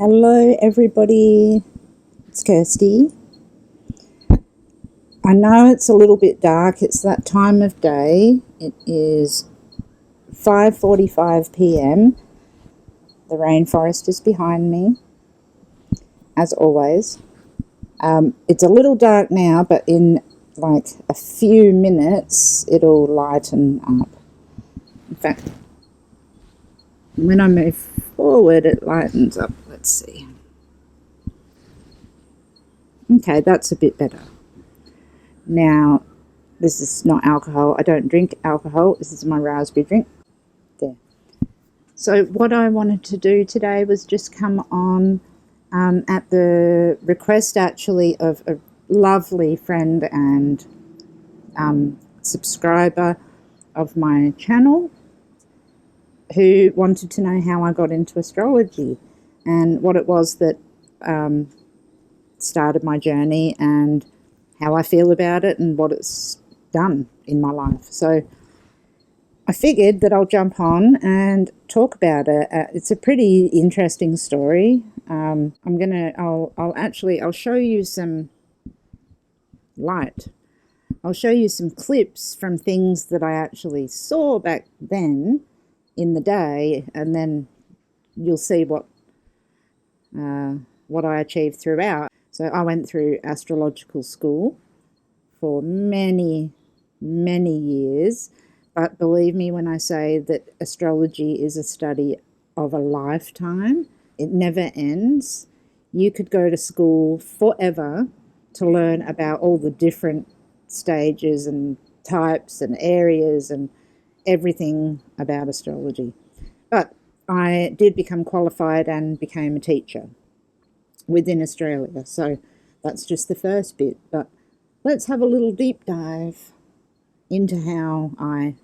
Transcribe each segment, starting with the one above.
Hello everybody, it's Kirsty. I know it's a little bit dark, it's that time of day. It is 5:45 p.m. The rainforest is behind me, as always. It's a little dark now, but in like a few minutes it'll lighten up. In fact, when I move forward it lightens up. Let's see. Okay, that's a bit better. Now, this is not alcohol. I don't drink alcohol. This is my raspberry drink. There. So what I wanted to do today was just come on at the request actually of a lovely friend and subscriber of my channel who wanted to know how I got into astrology and what it was that started my journey and how I feel about it and what it's done in my life. So I figured that I'll jump on and talk about it. It's a pretty interesting story. I'll show you some light. I'll show you some clips from things that I actually saw back then in the day, and then you'll see what I achieved throughout. So I went through astrological school for many, many years. But believe me when I say that astrology is a study of a lifetime. It never ends. You could go to school forever to learn about all the different stages and types and areas and everything about astrology. But I did become qualified and became a teacher within Australia. So that's just the first bit. But let's have a little deep dive into how I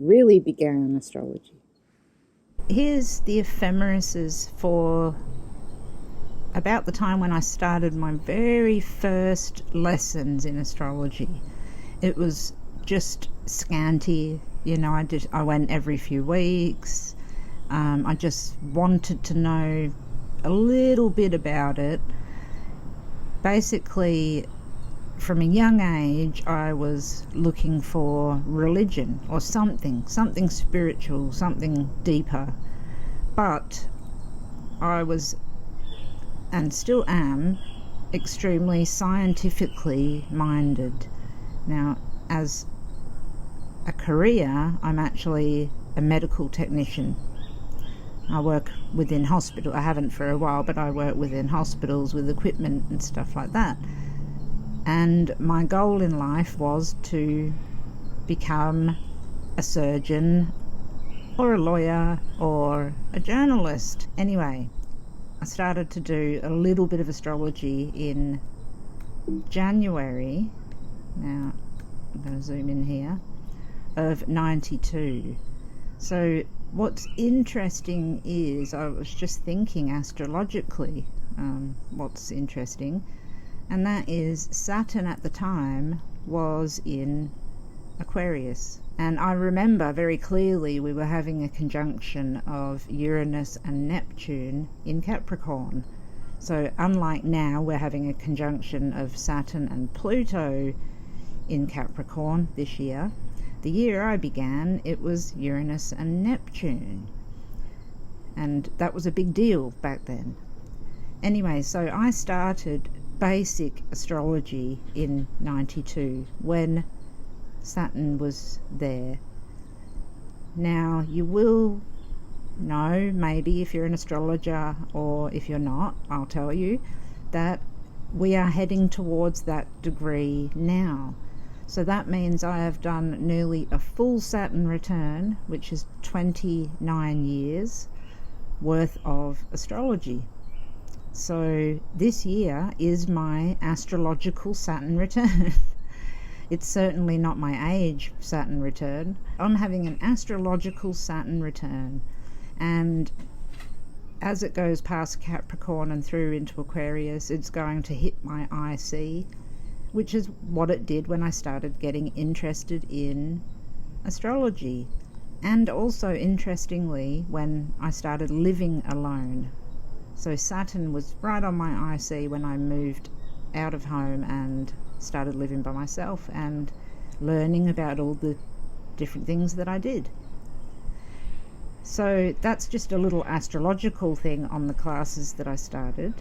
really began astrology. Here's the ephemerises for about the time when I started my very first lessons in astrology. It was just scanty, I went every few weeks. I just wanted to know a little bit about it. Basically, from a young age, I was looking for religion or something spiritual, something deeper. But I was, and still am, extremely scientifically minded. Now, as a career, I'm actually a medical technician. I work within hospital. I haven't for a while, but I work within hospitals with equipment and stuff like that. And my goal in life was to become a surgeon or a lawyer or a journalist. Anyway, I started to do a little bit of astrology in January. Now, I'm going to zoom in here, of 92. So what's interesting is, I was just thinking astrologically, what's interesting, and that is Saturn at the time was in Aquarius. And I remember very clearly we were having a conjunction of Uranus and Neptune in Capricorn. So unlike now, we're having a conjunction of Saturn and Pluto in Capricorn this year. The year I began, it was Uranus and Neptune. And that was a big deal back then. Anyway, so I started basic astrology in 92 when Saturn was there. Now, you will know, maybe if you're an astrologer, or if you're not, I'll tell you, that we are heading towards that degree now. So that means I have done nearly a full Saturn return, which is 29 years worth of astrology. So this year is my astrological Saturn return. It's certainly not my age Saturn return. I'm having an astrological Saturn return. And as it goes past Capricorn and through into Aquarius, it's going to hit my IC, which is what it did when I started getting interested in astrology. And also, interestingly, when I started living alone. So Saturn was right on my IC when I moved out of home and started living by myself and learning about all the different things that I did. So that's just a little astrological thing on the classes that I started.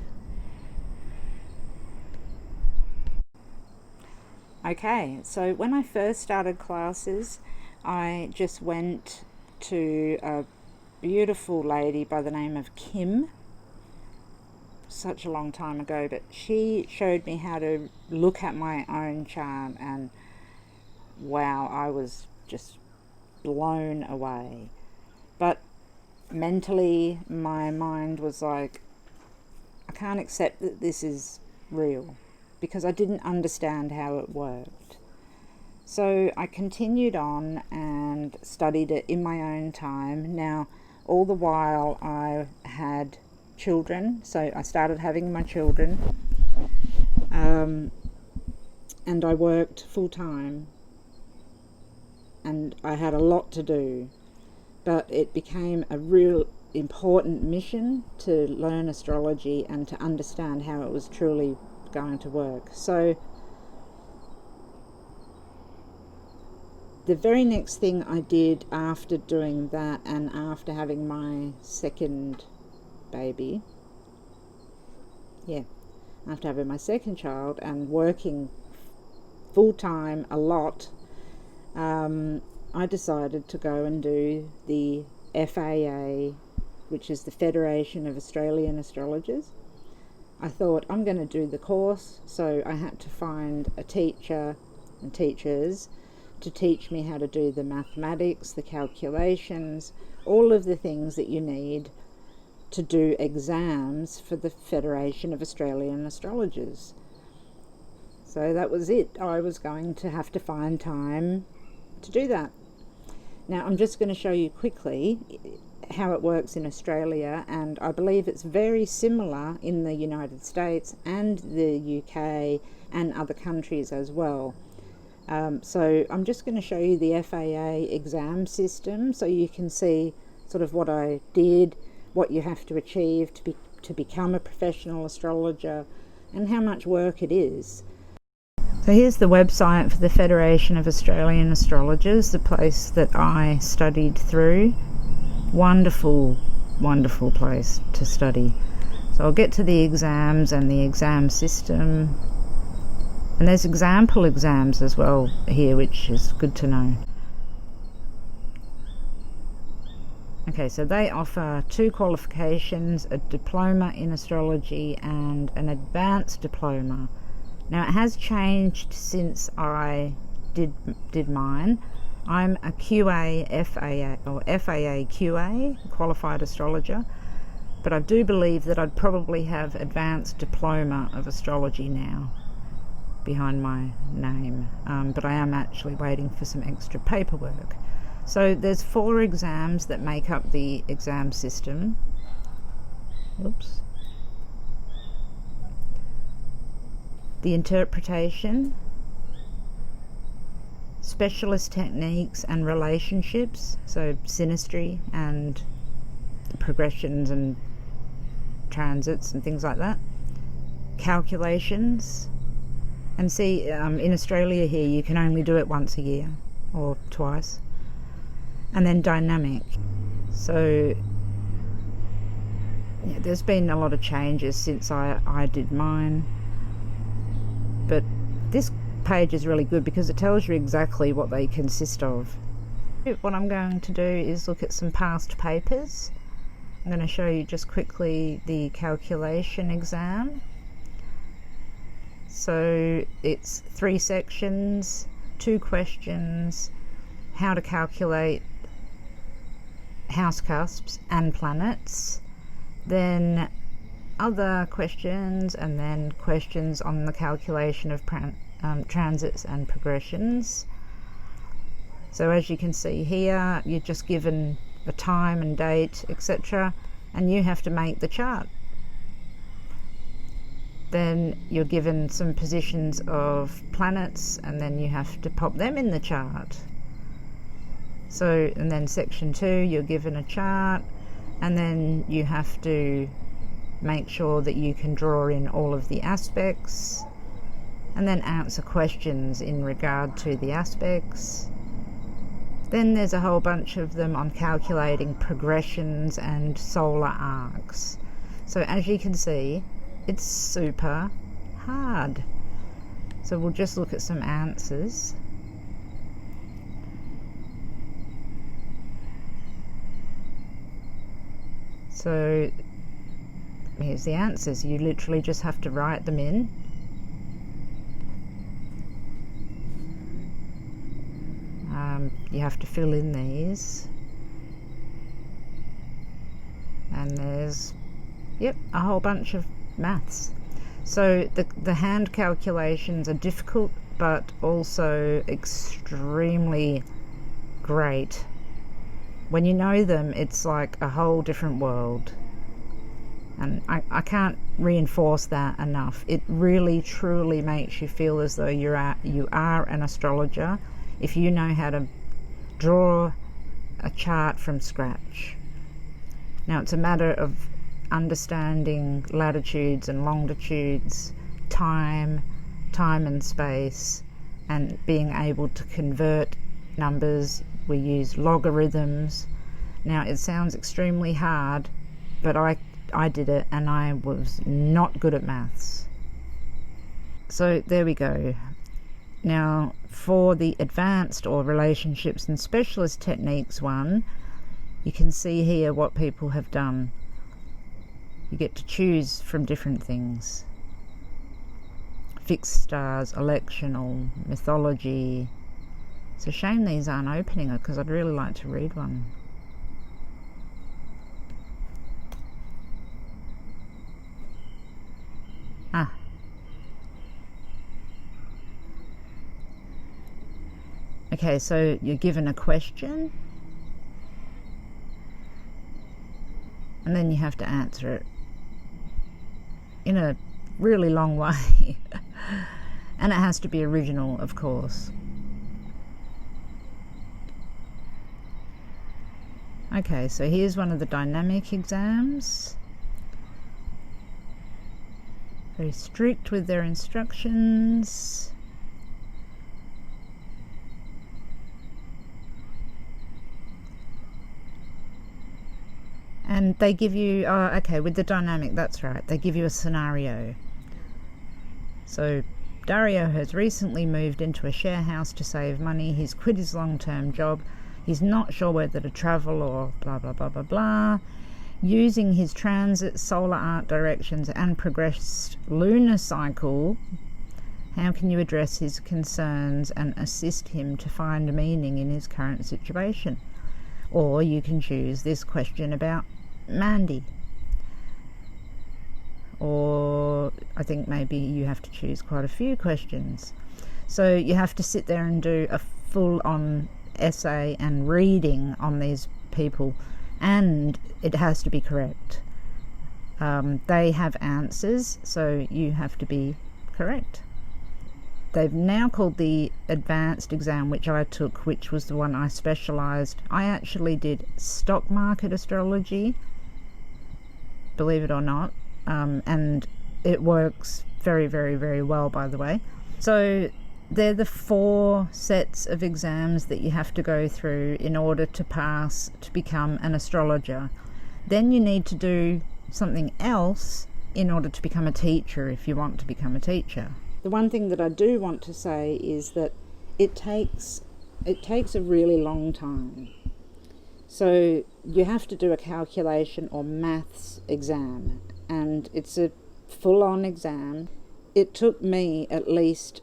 Okay, so when I first started classes, I just went to a beautiful lady by the name of Kim, such a long time ago, but she showed me how to look at my own chart, and wow, I was just blown away. But mentally, my mind was like, I can't accept that this is real, because I didn't understand how it worked. So I continued on and studied it in my own time. Now, all the while I had children, so I started having my children, and I worked full time, and I had a lot to do, but it became a real important mission to learn astrology and to understand how it was truly going to work. So the very next thing I did after doing that, and after having my second baby, after having my second child and working full time a lot, I decided to go and do the FAA, which is the Federation of Australian Astrologers. I thought, I'm going to do the course, so I had to find a teacher and teachers to teach me how to do the mathematics, the calculations, all of the things that you need to do exams for the Federation of Australian Astrologers. So that was it. I was going to have to find time to do that. Now I'm just going to show you quickly how it works in Australia, and I believe it's very similar in the United States and the UK and other countries as well. So I'm just going to show you the FAA exam system so you can see sort of what I did, what you have to achieve to become a professional astrologer, and how much work it is. So here's the website for the Federation of Australian Astrologers, the place that I studied through. Wonderful, wonderful place to study. So I'll get to the exams and the exam system. And there's example exams as well here, which is good to know. Okay, so they offer 2 qualifications, a diploma in astrology and an advanced diploma. Now it has changed since I did mine. I'm a QA FAA or FAA QA, qualified astrologer, but I do believe that I'd probably have advanced diploma of astrology now behind my name, but I am actually waiting for some extra paperwork. So there's 4 exams that make up the exam system. Oops. The interpretation, specialist techniques and relationships, so synastry and progressions and transits and things like that, calculations, and see, in Australia here you can only do it once a year or twice, and then dynamic. So yeah, there's been a lot of changes since I did mine, but this page is really good because it tells you exactly what they consist of. What I'm going to do is look at some past papers. I'm going to show you just quickly the calculation exam. So it's 3 sections, 2 questions, how to calculate house cusps and planets, then other questions, and then questions on the calculation of transits and progressions. So as you can see here, you're just given a time and date, etc., and you have to make the chart. Then you're given some positions of planets, and then you have to pop them in the chart. So, and then section 2, you're given a chart, and then you have to make sure that you can draw in all of the aspects, and then answer questions in regard to the aspects. Then there's a whole bunch of them on calculating progressions and solar arcs. So as you can see, it's super hard. So we'll just look at some answers. So here's the answers. You literally just have to write them in. You have to fill in these. And there's, yep, a whole bunch of maths. So the hand calculations are difficult, but also extremely great. When you know them, it's like a whole different world. And I can't reinforce that enough. It really, truly makes you feel as though you are an astrologer if you know how to draw a chart from scratch. Now, it's a matter of understanding latitudes and longitudes, time and space, and being able to convert numbers. We use logarithms. Now, it sounds extremely hard, but I did it, and I was not good at maths. So there we go. Now, for the advanced or relationships and specialist techniques one, you can see here what people have done. You get to choose from different things. Fixed stars, electional, mythology. It's a shame these aren't opening it, because I'd really like to read one. Okay, so you're given a question, and then you have to answer it in a really long way. And it has to be original, of course. Okay, so here's one of the dynamic exams. Very strict with their instructions. And they give you, okay, with the dynamic, that's right, they give you a scenario. So Dario has recently moved into a share house to save money. He's quit his long-term job. He's not sure whether to travel or blah, blah, blah, blah, blah. Using his transit, solar arc directions, and progressed lunar cycle, how can you address his concerns and assist him to find meaning in his current situation? Or you can choose this question about Mandy. Or I think maybe you have to choose quite a few questions. So you have to sit there and do a full-on essay and reading on these people, and it has to be correct. They have answers, so you have to be correct. They've now called the advanced exam, which I took, which was the one I specialised. I actually did stock market astrology, believe it or not, and it works very, very, very well, by the way. So they're the 4 sets of exams that you have to go through in order to pass to become an astrologer. Then you need to do something else in order to become a teacher, if you want to become a teacher. The one thing that I do want to say is that it takes a really long time. So you have to do a calculation or maths exam, and it's a full-on exam. It took me at least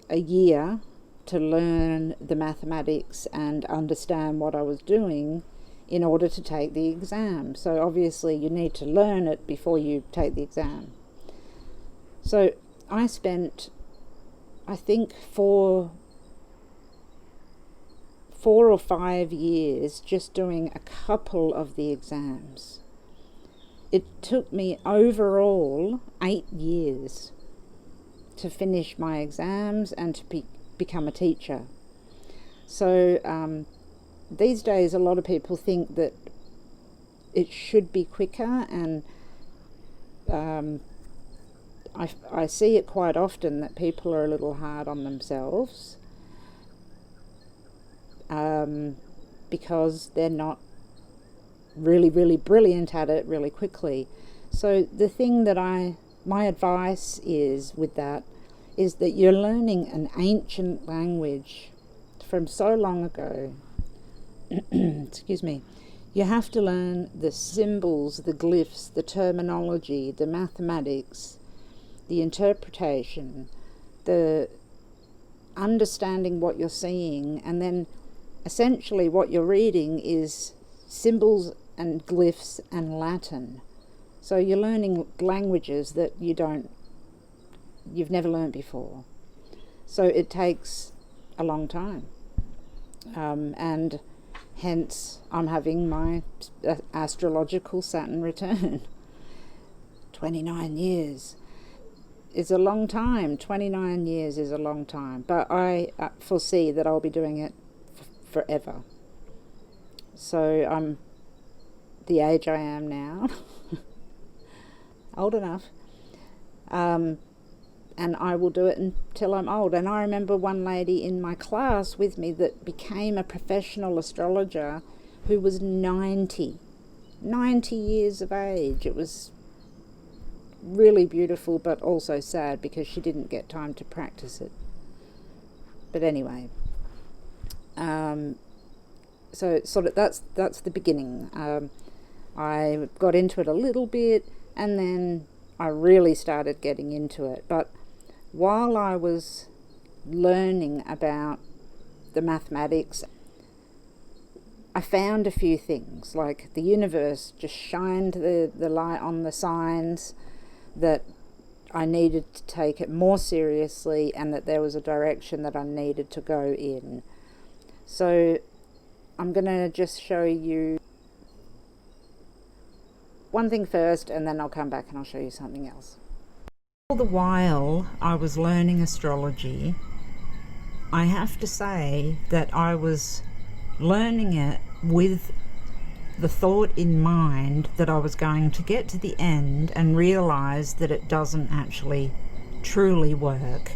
a year to learn the mathematics and understand what I was doing in order to take the exam. So obviously you need to learn it before you take the exam. So I spent, I think, 4 or 5 years just doing a couple of the exams. It took me overall 8 years to finish my exams and to become a teacher. So these days a lot of people think that it should be quicker, and I see it quite often that people are a little hard on themselves because they're not really, really brilliant at it really quickly. So the thing that my advice is with that is that you're learning an ancient language from so long ago. Excuse me. You have to learn the symbols, the glyphs, the terminology, the mathematics, the interpretation, the understanding what you're seeing, and then essentially what you're reading is symbols and glyphs and Latin. So you're learning languages that you've never learned before. So it takes a long time. And hence I'm having my astrological Saturn return. 29 years is a long time. 29 years is a long time. But I foresee that I'll be doing it forever. So I'm the age I am now. Old enough. And I will do it until I'm old. And I remember one lady in my class with me that became a professional astrologer who was 90 years of age. It was really beautiful, but also sad because she didn't get time to practice it. But anyway, so sort of that's the beginning. I got into it a little bit, and then I really started getting into it. But while I was learning about the mathematics, I found a few things, like the universe just shined the light on the signs that I needed to take it more seriously, and that there was a direction that I needed to go in. So I'm going to just show you one thing first, and then I'll come back and I'll show you something else. All the while I was learning astrology, I have to say that I was learning it with the thought in mind that I was going to get to the end and realize that it doesn't actually truly work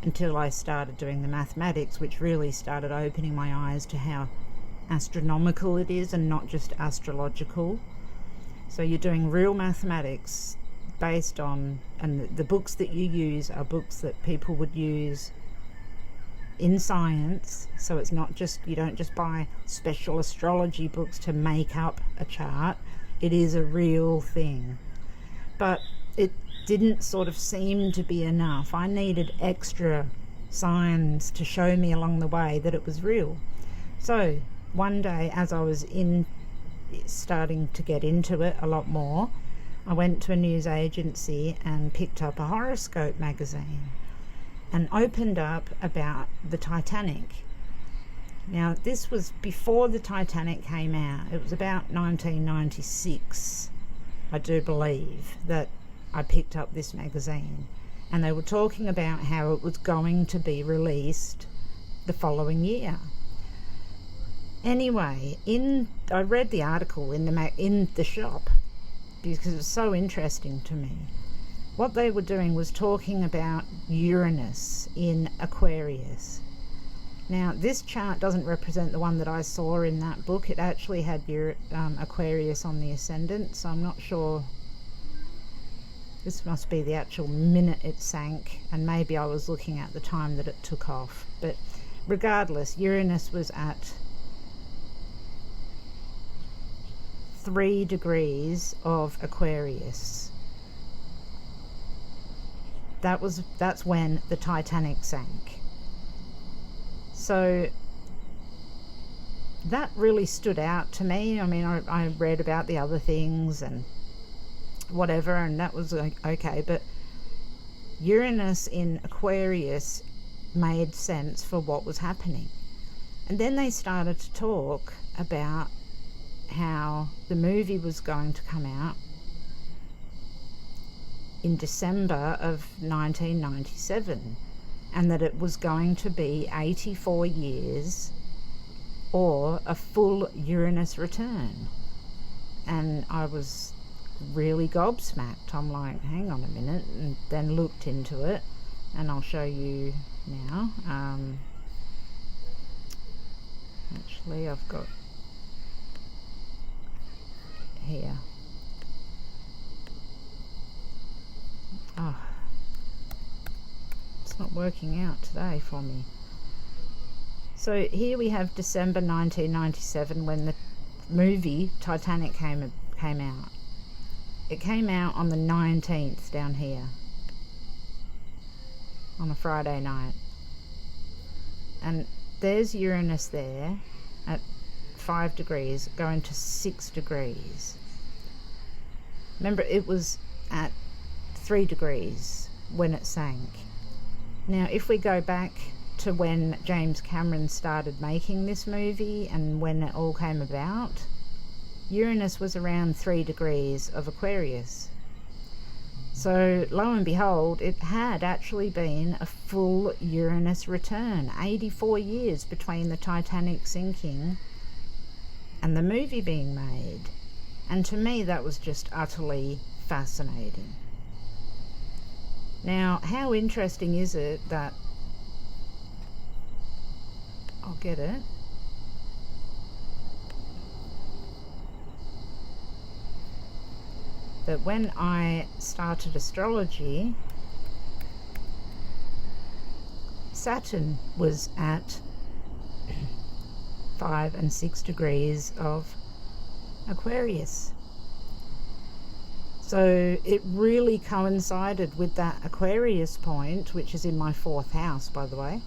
until I started doing the mathematics, which really started opening my eyes to how astronomical it is and not just astrological. So you're doing real mathematics based on, and the books that you use are books that people would use in science. So it's not just, you don't just buy special astrology books to make up a chart. It is a real thing. But it didn't sort of seem to be enough. I needed extra signs to show me along the way that it was real. So one day, as I was starting to get into it a lot more, I went to a news agency and picked up a horoscope magazine and opened up about the Titanic. Now, this was before the Titanic came out. It was about 1996, I do believe, that I picked up this magazine. And they were talking about how it was going to be released the following year. Anyway, I read the article in the shop because it was so interesting to me. What they were doing was talking about Uranus in Aquarius. Now, this chart doesn't represent the one that I saw in that book. It actually had Aquarius on the ascendant, so I'm not sure. This must be the actual minute it sank, and maybe I was looking at the time that it took off. But regardless, Uranus was at 3 degrees of Aquarius. That's when the Titanic sank. So that really stood out to me. I mean, I read about the other things and whatever, and that was okay, but Uranus in Aquarius made sense for what was happening. And then they started to talk about how the movie was going to come out in December of 1997, and that it was going to be 84 years or a full Uranus return. And I was really gobsmacked. I'm like, hang on a minute, and then looked into it, and I'll show you now. Actually, I've got here. Oh, it's not working out today for me. So here we have December 1997, when the movie Titanic came out. It came out on the 19th down here, on a Friday night. And there's Uranus there at 5 degrees going to 6 degrees. Remember, it was at 3 degrees when it sank. Now, if we go back to when James Cameron started making this movie and when it all came about, Uranus was around 3 degrees of Aquarius. So lo and behold, it had actually been a full Uranus return. 84 years between the Titanic sinking and the movie being made. And to me, that was just utterly fascinating. Now, how interesting is it that, I'll get it, that when I started astrology, Saturn was at 5 and 6 degrees of Aquarius. So it really coincided with that Aquarius point, which is in my 4th house, by the way.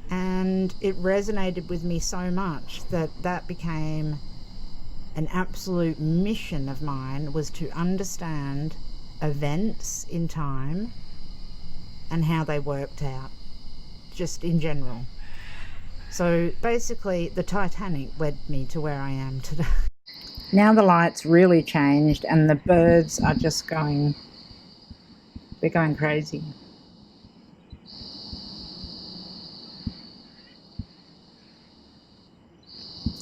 And it resonated with me so much that that became an absolute mission of mine, was to understand events in time and how they worked out, just in general. So basically, the Titanic led me to where I am today. Now the light's really changed and the birds are just going, they're going crazy.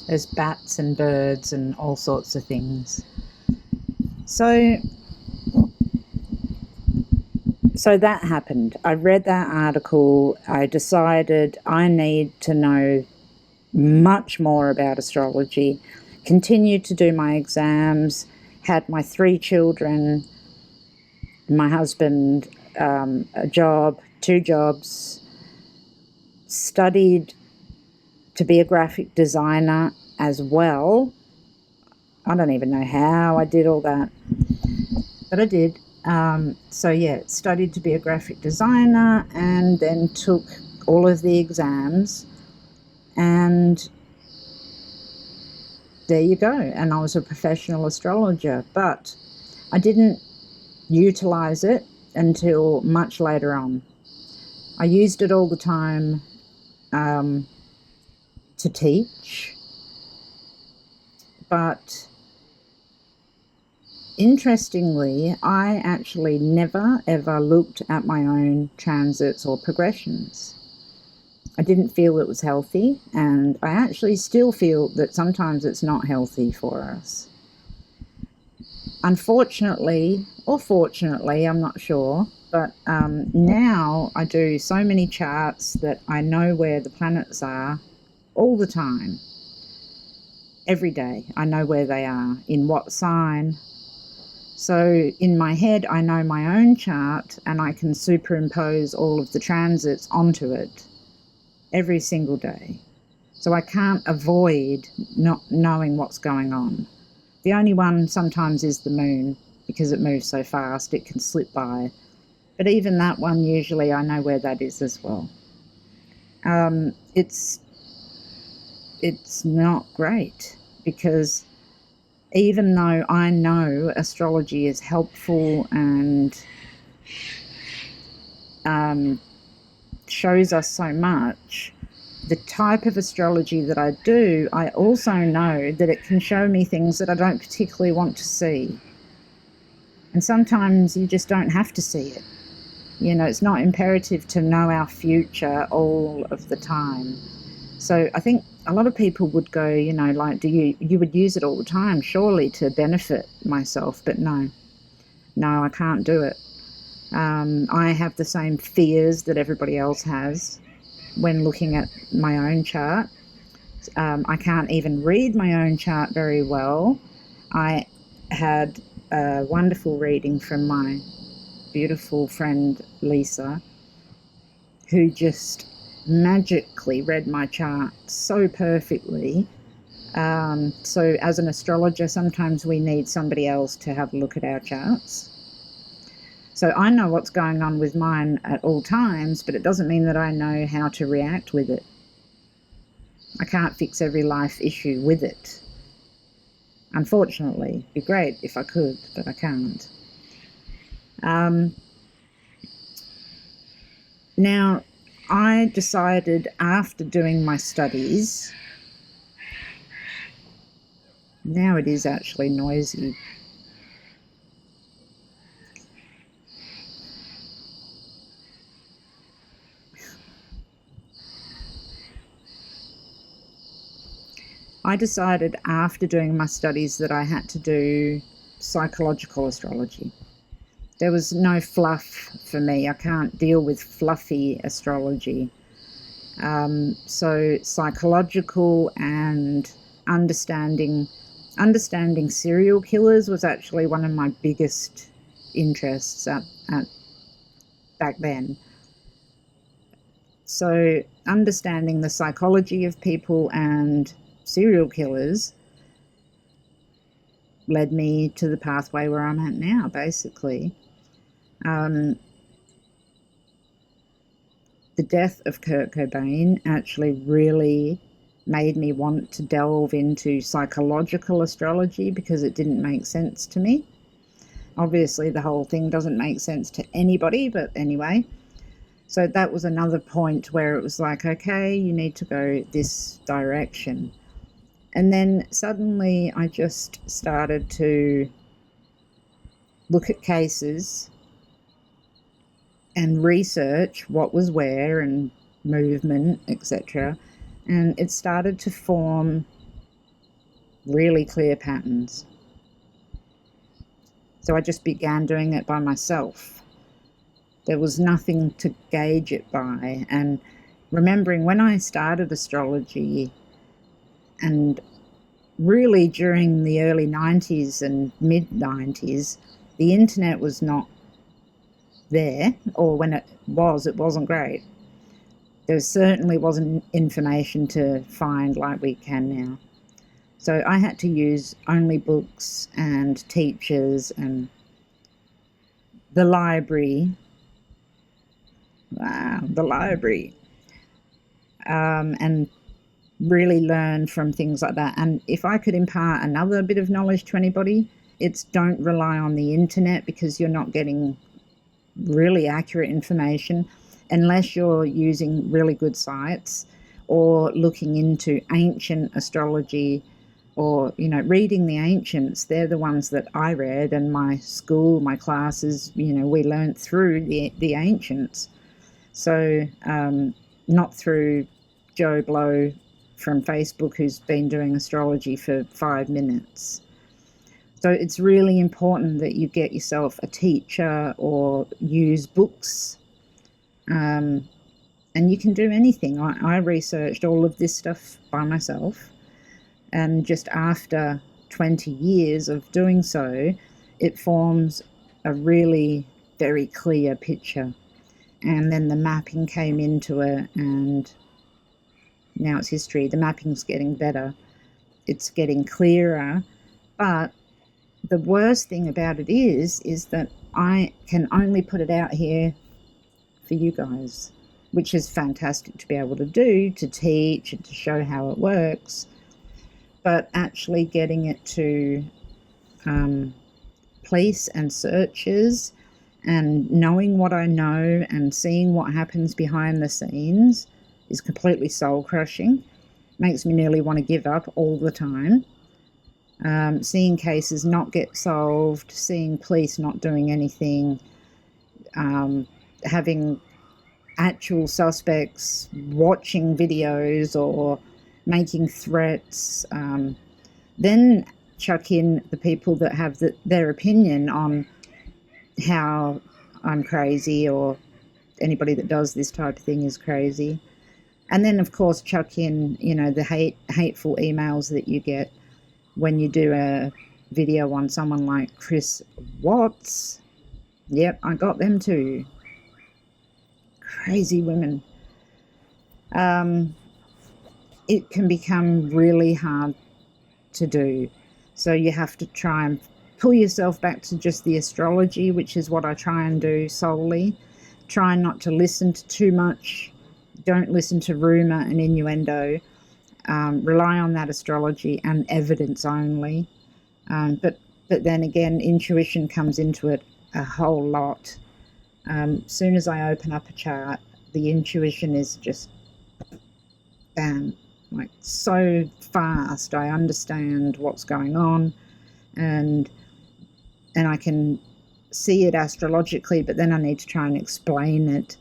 There's bats and birds and all sorts of things. So that happened. I read that article. I decided I need to know much more about astrology. Continued to do my exams, had my 3 children, my husband, a job, 2 jobs, studied to be a graphic designer as well. I don't even know how I did all that, but I did. So yeah, studied to be a graphic designer and then took all of the exams, and there you go. And I was a professional astrologer, but I didn't utilize it until much later on. I used it all the time to teach, but interestingly, I actually never ever looked at my own transits or progressions. I didn't feel it was healthy, and I actually still feel that sometimes it's not healthy for us. Unfortunately, or fortunately, I'm not sure, but now I do so many charts that I know where the planets are all the time. Every day I know where they are, in what sign. So in my head I know my own chart, and I can superimpose all of the transits onto it every single day. So I can't avoid not knowing what's going on. The only one sometimes is the moon, because it moves so fast it can slip by. But even that one, usually I know where that is as well. It's not great, because even though I know astrology is helpful and shows us so much, the type of astrology that I do, I also know that it can show me things that I don't particularly want to see. And sometimes you just don't have to see it. You know, it's not imperative to know our future all of the time. So I think a lot of people would go, you know, like, you would use it all the time, surely, to benefit myself. But no, I can't do it. I have the same fears that everybody else has when looking at my own chart. I can't even read my own chart very well. I had a wonderful reading from my beautiful friend Lisa, who just magically read my chart so perfectly. So as an astrologer, sometimes we need somebody else to have a look at our charts. So I know what's going on with mine at all times, but it doesn't mean that I know how to react with it. I can't fix every life issue with it. Unfortunately, it'd be great if I could, but I can't. Now, I decided after doing my studies, now it is actually noisy. I decided after doing my studies that I had to do psychological astrology. There was no fluff for me. I can't deal with fluffy astrology. So psychological and understanding serial killers was actually one of my biggest interests at back then. So understanding the psychology of people and serial killers led me to the pathway where I'm at now, basically. The death of Kurt Cobain actually really made me want to delve into psychological astrology because it didn't make sense to me. Obviously, the whole thing doesn't make sense to anybody, but anyway. So that was another point where it was like, okay, you need to go this direction. And then suddenly I just started to look at cases and research what was where and movement, etc. And it started to form really clear patterns. So I just began doing it by myself. There was nothing to gauge it by. And remembering when I started astrology, and really during the early 90s and mid 90s, the internet was not there, or when it wasn't great. There certainly wasn't information to find like we can now. So I had to use only books and teachers and the library. Wow, the library. And really learn from things like that. And if I could impart another bit of knowledge to anybody, it's don't rely on the internet, because you're not getting really accurate information unless you're using really good sites or looking into ancient astrology, or, you know, reading the ancients. They're the ones that I read, and my school, my classes, you know, we learned through the ancients. So not through Joe Blow from Facebook who's been doing astrology for 5 minutes. So it's really important that you get yourself a teacher or use books. And you can do anything. I researched all of this stuff by myself. And just after 20 years of doing so, it forms a really very clear picture. And then the mapping came into it, and now it's history. The mapping's getting better. It's getting clearer. But the worst thing about it is that I can only put it out here for you guys, which is fantastic to be able to do, to teach and to show how it works. But actually getting it to police and searchers, and knowing what I know and seeing what happens behind the scenes is completely soul-crushing. Makes me nearly want to give up all the time. Seeing cases not get solved, seeing police not doing anything, having actual suspects watching videos or making threats. Then chuck in the people that have their opinion on how I'm crazy, or anybody that does this type of thing is crazy. And then, of course, chuck in, the hateful emails that you get when you do a video on someone like Chris Watts. Yep, I got them too. Crazy women. It can become really hard to do. So you have to try and pull yourself back to just the astrology, which is what I try and do solely. Try not to listen to too much. Don't listen to rumor and innuendo. Rely on that astrology and evidence only. But then again, intuition comes into it a whole lot. Soon as I open up a chart, the intuition is just bam, like so fast. I understand what's going on, and I can see it astrologically, but then I need to try and explain it,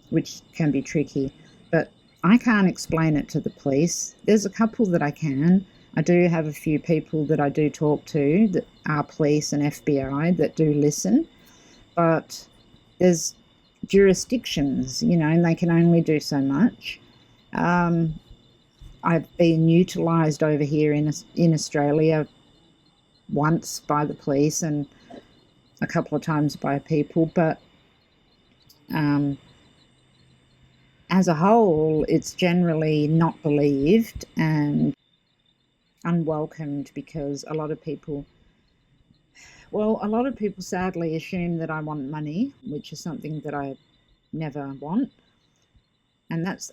which can be tricky. But I can't explain it to the police. There's a couple that I can. I do have a few people that I do talk to that are police and FBI that do listen, but there's jurisdictions, and they can only do so much. I've been utilised over here in Australia once by the police and a couple of times by people, but as a whole, it's generally not believed and unwelcomed, because a lot of people sadly assume that I want money, which is something that I never want. And that's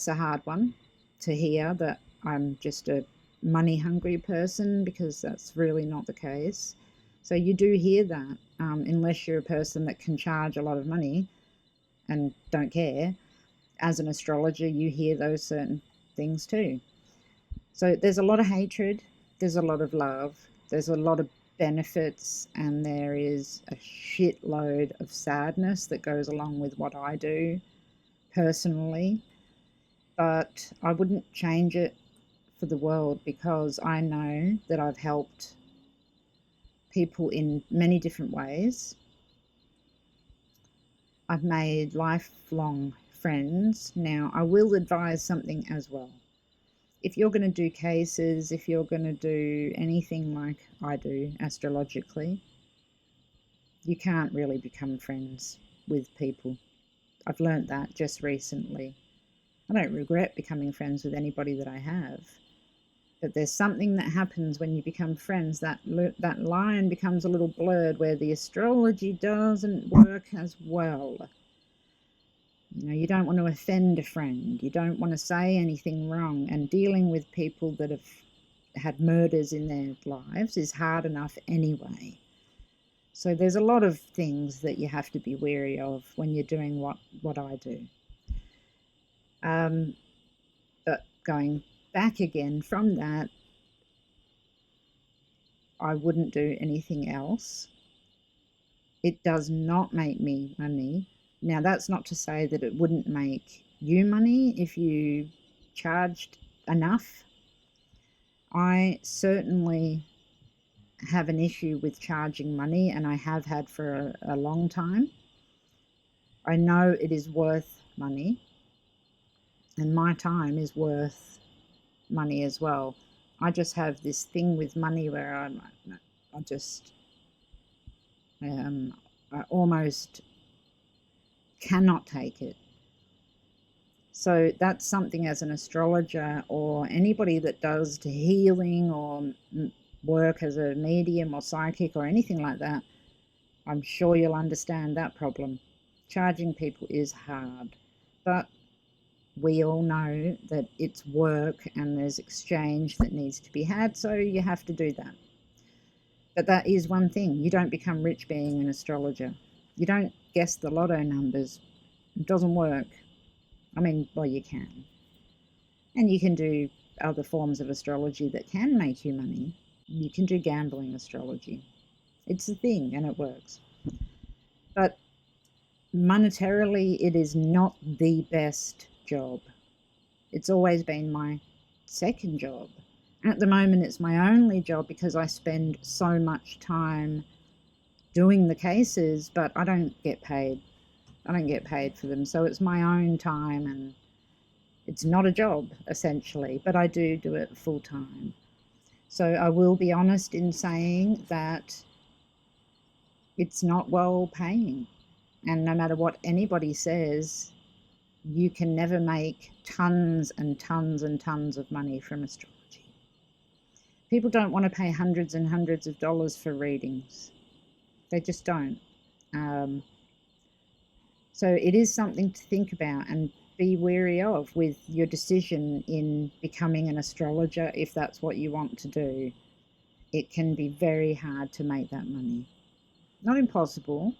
a hard one to hear, that I'm just a money hungry person, because that's really not the case. So you do hear that, unless you're a person that can charge a lot of money and don't care. As an astrologer, you hear those certain things too. So there's a lot of hatred, there's a lot of love, there's a lot of benefits, and there is a shitload of sadness that goes along with what I do personally. But I wouldn't change it for the world, because I know that I've helped people in many different ways. I've made lifelong friends. Now, I will advise something as well. If you're going to do cases, if you're going to do anything like I do astrologically, you can't really become friends with people. I've learnt that just recently. I don't regret becoming friends with anybody that I have, but there's something that happens when you become friends, that line becomes a little blurred, where the astrology doesn't work as well. You don't want to offend a friend, you don't want to say anything wrong, and dealing with people that have had murders in their lives is hard enough anyway. So there's a lot of things that you have to be wary of when you're doing what I do. But going back again from that, I wouldn't do anything else. It does not make me money. Now, that's not to say that it wouldn't make you money if you charged enough. I certainly have an issue with charging money, and I have had for a long time. I know it is worth money, and my time is worth money as well. I just have this thing with money where I almost cannot take it. So that's something, as an astrologer or anybody that does healing or work as a medium or psychic or anything like that, I'm sure you'll understand that problem. Charging people is hard, but we all know that it's work and there's exchange that needs to be had, so you have to do that. But that is one thing, you don't become rich being an astrologer. You don't guess the lotto numbers. It doesn't work. I mean, well, you can. And you can do other forms of astrology that can make you money. You can do gambling astrology. It's a thing and it works. But monetarily, it is not the best job. It's always been my second job. At the moment, it's my only job because I spend so much time doing the cases, but I don't get paid. I don't get paid for them. So it's my own time, and it's not a job, essentially, but I do it full time. So I will be honest in saying that it's not well paying. And no matter what anybody says, you can never make tons and tons and tons of money from astrology. People don't want to pay hundreds and hundreds of dollars for readings. They just don't. So it is something to think about and be wary of with your decision in becoming an astrologer, if that's what you want to do. It can be very hard to make that money. Not impossible,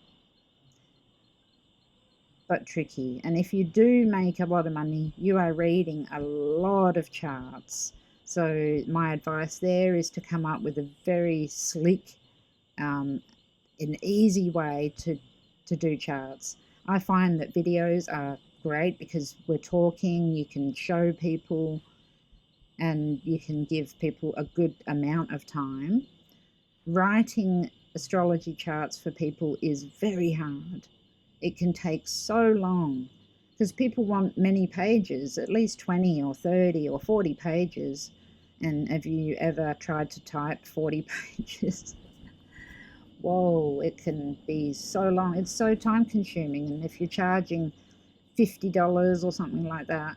but tricky. And if you do make a lot of money, you are reading a lot of charts. So my advice there is to come up with a very slick, an easy way to do charts. I find that videos are great because we're talking, you can show people, and you can give people a good amount of time. Writing astrology charts for people is very hard. It can take so long because people want many pages, at least 20 or 30 or 40 pages. And have you ever tried to type 40 pages? Whoa, it can be so long. It's so time consuming. And if you're charging $50 or something like that,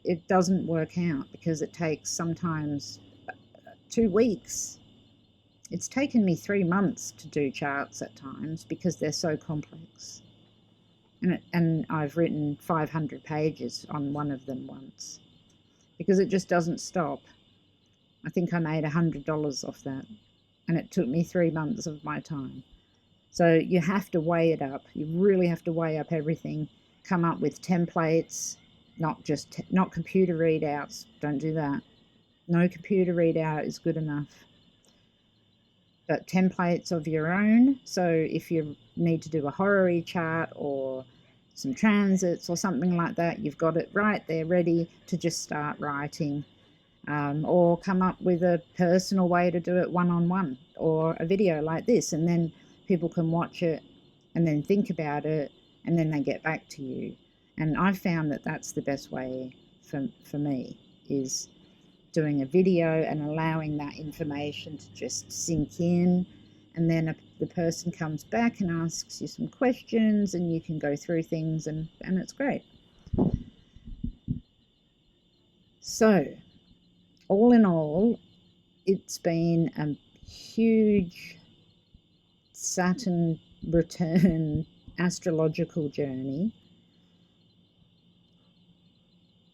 it doesn't work out because it takes sometimes 2 weeks. It's taken me 3 months to do charts at times because they're so complex. And I've written 500 pages on one of them once because it just doesn't stop. I think I made $100 off that, and it took me 3 months of my time. So you have to weigh it up. You really have to weigh up everything, come up with templates, not computer readouts. Don't do that. No computer readout is good enough. But templates of your own. So if you need to do a horary chart or some transits or something like that, you've got it right there ready to just start writing. Or come up with a personal way to do it one-on-one, or a video like this, and then people can watch it and then think about it, and then they get back to you. And I've found that that's the best way for me, is doing a video and allowing that information to just sink in, and then the person comes back and asks you some questions, and you can go through things, and it's great. So all in all, it's been a huge Saturn return astrological journey.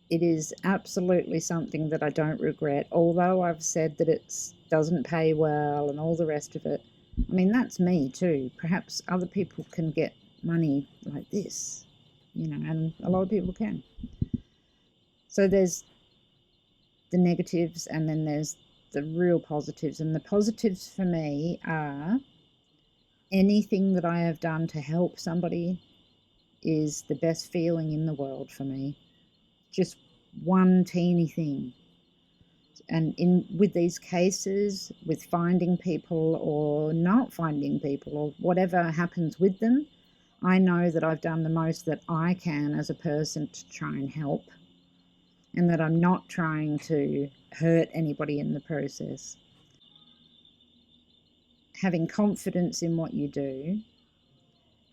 It is absolutely something that I don't regret, although I've said that it doesn't pay well and all the rest of it. I mean, that's me too. Perhaps other people can get money like this, and a lot of people can. So there's the negatives, and then there's the real positives. And the positives for me are anything that I have done to help somebody is the best feeling in the world for me. Just one teeny thing. And with these cases, with finding people or not finding people or whatever happens with them, I know that I've done the most that I can as a person to try and help, and that I'm not trying to hurt anybody in the process. Having confidence in what you do,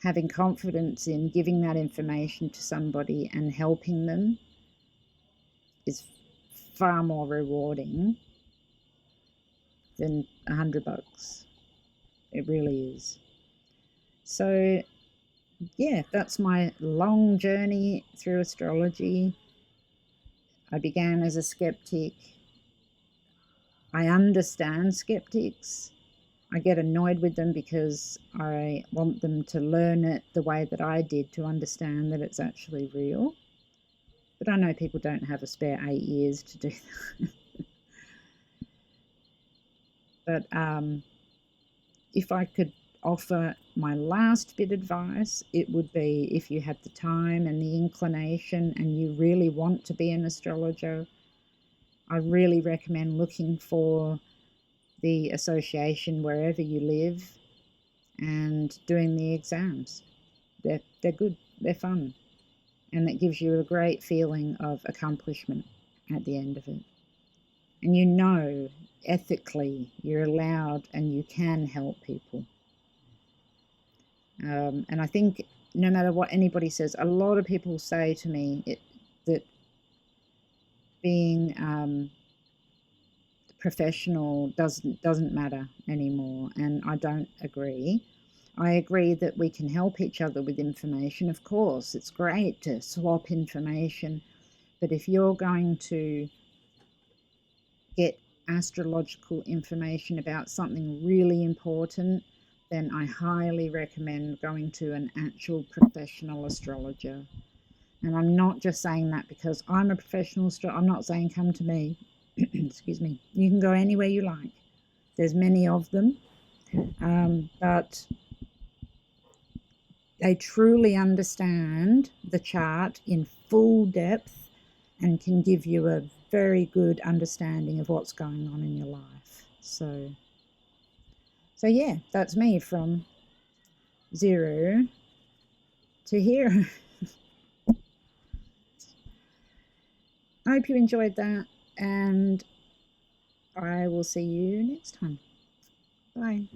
having confidence in giving that information to somebody and helping them is far more rewarding than $100. It really is. So yeah, that's my long journey through astrology. I began as a skeptic. I understand skeptics. I get annoyed with them because I want them to learn it the way that I did, to understand that it's actually real. But I know people don't have a spare 8 years to do that. But if I could offer my last bit of advice, it would be, if you have the time and the inclination and you really want to be an astrologer, I really recommend looking for the association wherever you live and doing the exams. They're good, they're fun, and that gives you a great feeling of accomplishment at the end of it. And you know, ethically, you're allowed and you can help people. And I think no matter what anybody says, a lot of people say to me that being professional doesn't matter anymore, and I don't agree. I agree that we can help each other with information. Of course, it's great to swap information, but if you're going to get astrological information about something really important, then I highly recommend going to an actual professional astrologer. And I'm not just saying that because I'm a professional astrologer. I'm not saying come to me. Excuse me. You can go anywhere you like. There's many of them, but they truly understand the chart in full depth and can give you a very good understanding of what's going on in your life. So yeah, that's me from 0 to here. I hope you enjoyed that, and I will see you next time. Bye.